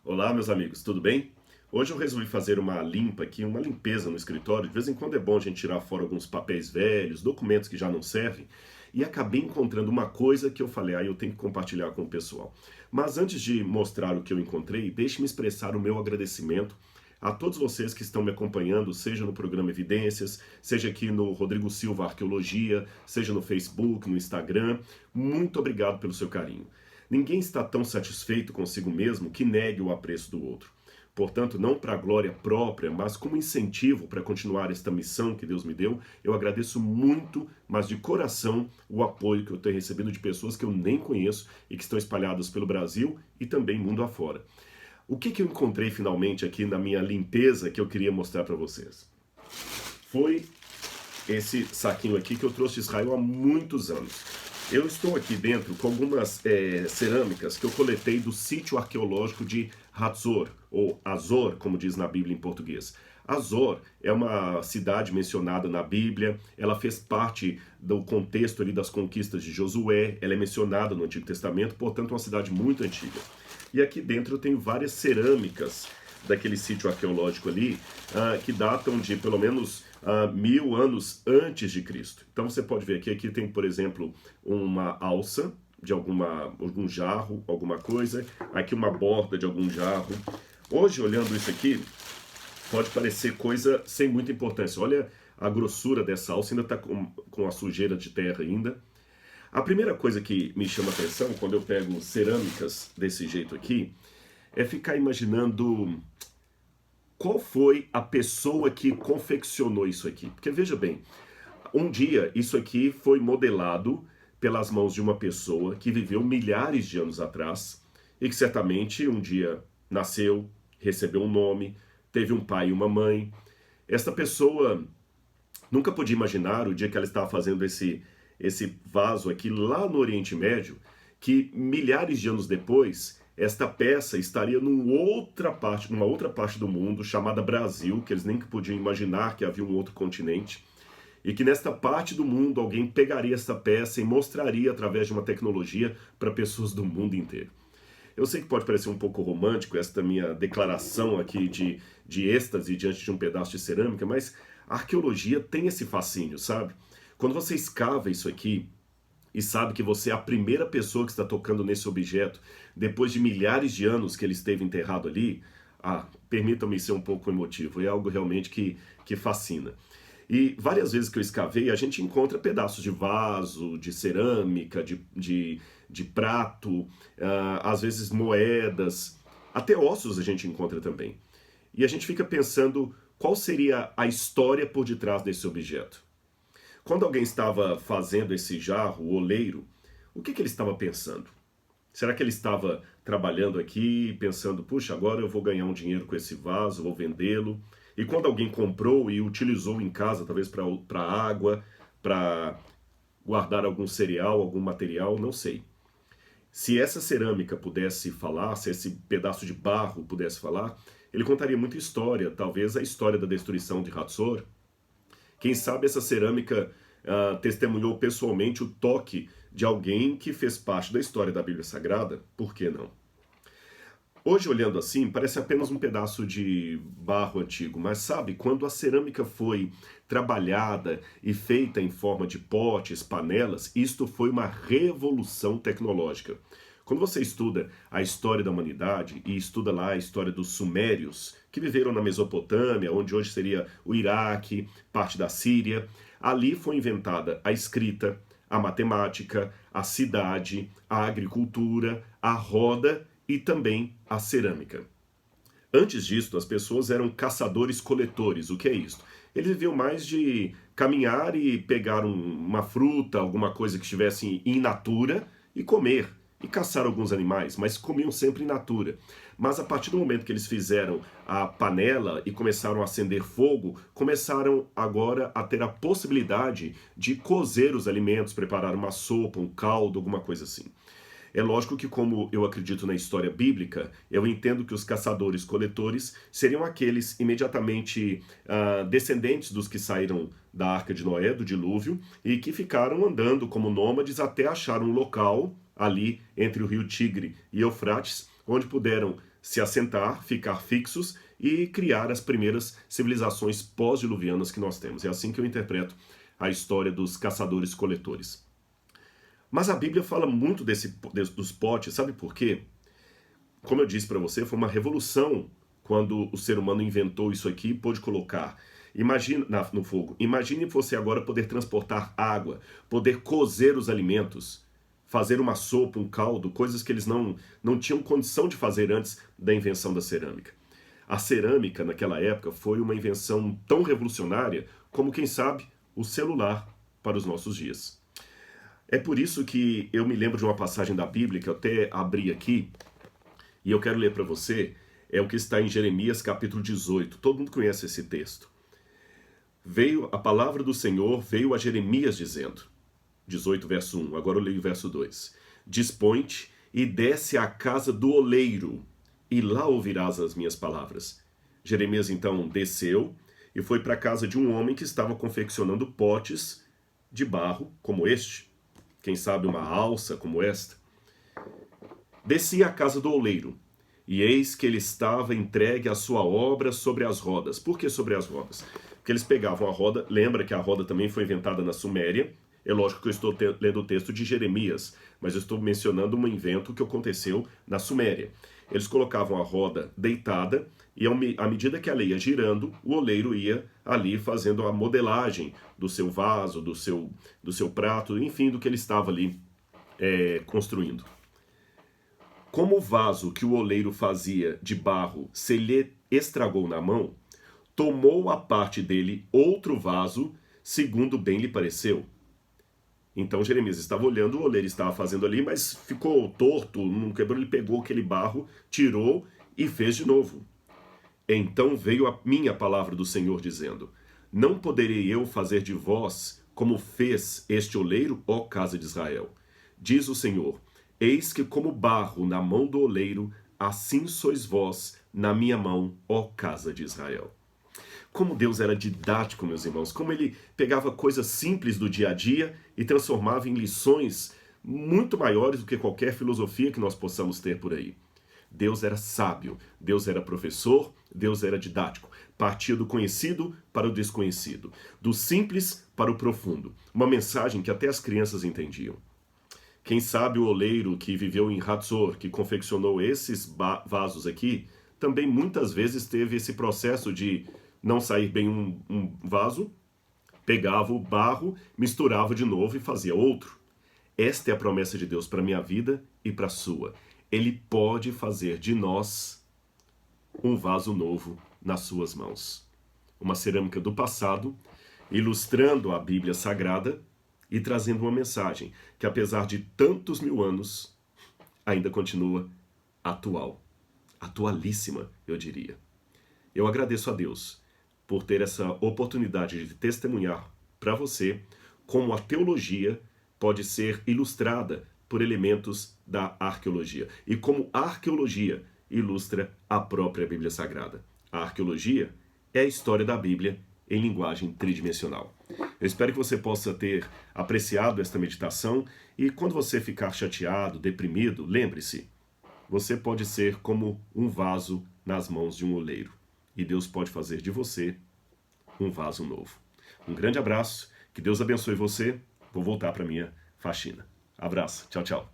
Olá, meus amigos, tudo bem? Hoje eu resolvi fazer uma limpa aqui, uma limpeza no escritório. De vez em quando é bom a gente tirar fora alguns papéis velhos, documentos que já não servem. E acabei encontrando uma coisa que eu falei, eu tenho que compartilhar com o pessoal. Mas antes de mostrar o que eu encontrei, deixe-me expressar o meu agradecimento a todos vocês que estão me acompanhando, seja no programa Evidências, seja aqui no Rodrigo Silva Arqueologia, seja no Facebook, no Instagram. Muito obrigado pelo seu carinho. Ninguém está tão satisfeito consigo mesmo que negue o apreço do outro. Portanto, não para a glória própria, mas como incentivo para continuar esta missão que Deus me deu, eu agradeço muito, mas de coração, o apoio que eu tenho recebido de pessoas que eu nem conheço e que estão espalhadas pelo Brasil e também mundo afora. O que eu encontrei finalmente aqui na minha limpeza que eu queria mostrar para vocês? Foi esse saquinho aqui que eu trouxe de Israel há muitos anos. Eu estou aqui dentro com algumas cerâmicas que eu coletei do sítio arqueológico de Hazor, ou Azor, como diz na Bíblia em português. Azor é uma cidade mencionada na Bíblia, ela fez parte do contexto ali das conquistas de Josué, ela é mencionada no Antigo Testamento, portanto uma cidade muito antiga. E aqui dentro eu tenho várias cerâmicas daquele sítio arqueológico ali, que datam de pelo menos 1000 anos antes de Cristo. Então você pode ver aqui tem, por exemplo, uma alça de algum jarro, alguma coisa, aqui uma borda de algum jarro. Hoje, olhando isso aqui, pode parecer coisa sem muita importância. Olha a grossura dessa alça, ainda está com a sujeira de terra ainda. A primeira coisa que me chama a atenção quando eu pego cerâmicas desse jeito aqui é ficar imaginando qual foi a pessoa que confeccionou isso aqui. Porque veja bem, um dia isso aqui foi modelado pelas mãos de uma pessoa que viveu milhares de anos atrás e que certamente um dia nasceu, recebeu um nome, teve um pai e uma mãe. Esta pessoa nunca podia imaginar o dia que ela estava fazendo esse vaso aqui lá no Oriente Médio, que milhares de anos depois esta peça estaria numa outra parte do mundo chamada Brasil, que eles nem podiam imaginar que havia um outro continente, e que nesta parte do mundo alguém pegaria essa peça e mostraria através de uma tecnologia para pessoas do mundo inteiro. Eu sei que pode parecer um pouco romântico esta minha declaração aqui de êxtase diante de um pedaço de cerâmica, mas a arqueologia tem esse fascínio, sabe? Quando você escava isso aqui, e sabe que você é a primeira pessoa que está tocando nesse objeto, depois de milhares de anos que ele esteve enterrado ali, permitam-me ser um pouco emotivo, é algo realmente que fascina. E várias vezes que eu escavei, a gente encontra pedaços de vaso, de cerâmica, de prato, às vezes moedas, até ossos a gente encontra também. E a gente fica pensando qual seria a história por detrás desse objeto. Quando alguém estava fazendo esse jarro, o oleiro, o que ele estava pensando? Será que ele estava trabalhando aqui, pensando, puxa, agora eu vou ganhar um dinheiro com esse vaso, vou vendê-lo? E quando alguém comprou e utilizou em casa, talvez para água, para guardar algum cereal, algum material, não sei. Se essa cerâmica pudesse falar, se esse pedaço de barro pudesse falar, ele contaria muita história, talvez a história da destruição de Hatzor. Quem sabe essa cerâmica testemunhou pessoalmente o toque de alguém que fez parte da história da Bíblia Sagrada? Por que não? Hoje, olhando assim, parece apenas um pedaço de barro antigo, mas sabe, quando a cerâmica foi trabalhada e feita em forma de potes, panelas, isto foi uma revolução tecnológica. Quando você estuda a história da humanidade e estuda lá a história dos sumérios, que viveram na Mesopotâmia, onde hoje seria o Iraque, parte da Síria, ali foi inventada a escrita, a matemática, a cidade, a agricultura, a roda e também a cerâmica. Antes disso, as pessoas eram caçadores-coletores. O que é isso? Eles viviam mais de caminhar e pegar uma fruta, alguma coisa que estivesse in natura e comer. E caçar alguns animais, mas comiam sempre in natura. Mas a partir do momento que eles fizeram a panela e começaram a acender fogo, começaram agora a ter a possibilidade de cozer os alimentos, preparar uma sopa, um caldo, alguma coisa assim. É lógico que, como eu acredito na história bíblica, eu entendo que os caçadores-coletores seriam aqueles imediatamente descendentes dos que saíram da Arca de Noé, do dilúvio, e que ficaram andando como nômades até achar um local ali entre o rio Tigre e Eufrates, onde puderam se assentar, ficar fixos e criar as primeiras civilizações pós-diluvianas que nós temos. É assim que eu interpreto a história dos caçadores-coletores. Mas a Bíblia fala muito dos potes, sabe por quê? Como eu disse para você, foi uma revolução quando o ser humano inventou isso aqui e pôde colocar no fogo. Imagine você agora poder transportar água, poder cozer os alimentos, fazer uma sopa, um caldo, coisas que eles não tinham condição de fazer antes da invenção da cerâmica. A cerâmica, naquela época, foi uma invenção tão revolucionária como, quem sabe, o celular para os nossos dias. É por isso que eu me lembro de uma passagem da Bíblia, que eu até abri aqui, e eu quero ler para você, é o que está em Jeremias capítulo 18. Todo mundo conhece esse texto. A palavra do Senhor veio a Jeremias dizendo, 18 verso 1, agora eu leio o verso 2. Dispõe-te e desce à casa do oleiro, e lá ouvirás as minhas palavras. Jeremias então desceu e foi para a casa de um homem que estava confeccionando potes de barro como este, quem sabe uma alça como esta. Desci à casa do oleiro, e eis que ele estava entregue à sua obra sobre as rodas. Por que sobre as rodas? Porque eles pegavam a roda, lembra que a roda também foi inventada na Suméria. É lógico que eu estou lendo o texto de Jeremias, mas eu estou mencionando um invento que aconteceu na Suméria. Eles colocavam a roda deitada e à medida que ela ia girando, o oleiro ia ali fazendo a modelagem do seu vaso, do seu prato, enfim, do que ele estava ali construindo. Como o vaso que o oleiro fazia de barro se lhe estragou na mão, tomou a parte dele outro vaso, segundo bem lhe pareceu. Então Jeremias estava olhando, o oleiro estava fazendo ali, mas ficou torto, não quebrou, ele pegou aquele barro, tirou e fez de novo. Então veio a minha palavra do Senhor dizendo, não poderei eu fazer de vós como fez este oleiro, ó casa de Israel. Diz o Senhor, eis que como barro na mão do oleiro, assim sois vós na minha mão, ó casa de Israel. Como Deus era didático, meus irmãos, como ele pegava coisas simples do dia a dia e transformava em lições muito maiores do que qualquer filosofia que nós possamos ter por aí. Deus era sábio, Deus era professor, Deus era didático. Partia do conhecido para o desconhecido, do simples para o profundo. Uma mensagem que até as crianças entendiam. Quem sabe o oleiro que viveu em Hatzor, que confeccionou esses vasos aqui, também muitas vezes teve esse processo de não sair bem um vaso, pegava o barro, misturava de novo e fazia outro. Esta é a promessa de Deus para a minha vida e para a sua. Ele pode fazer de nós um vaso novo nas suas mãos. Uma cerâmica do passado, ilustrando a Bíblia Sagrada e trazendo uma mensagem que, apesar de tantos mil anos, ainda continua atual. Atualíssima, eu diria. Eu agradeço a Deus por ter essa oportunidade de testemunhar para você como a teologia pode ser ilustrada por elementos da arqueologia e como a arqueologia ilustra a própria Bíblia Sagrada. A arqueologia é a história da Bíblia em linguagem tridimensional. Eu espero que você possa ter apreciado esta meditação e quando você ficar chateado, deprimido, lembre-se, você pode ser como um vaso nas mãos de um oleiro. E Deus pode fazer de você um vaso novo. Um grande abraço, que Deus abençoe você. Vou voltar para minha faxina. Abraço, tchau, tchau.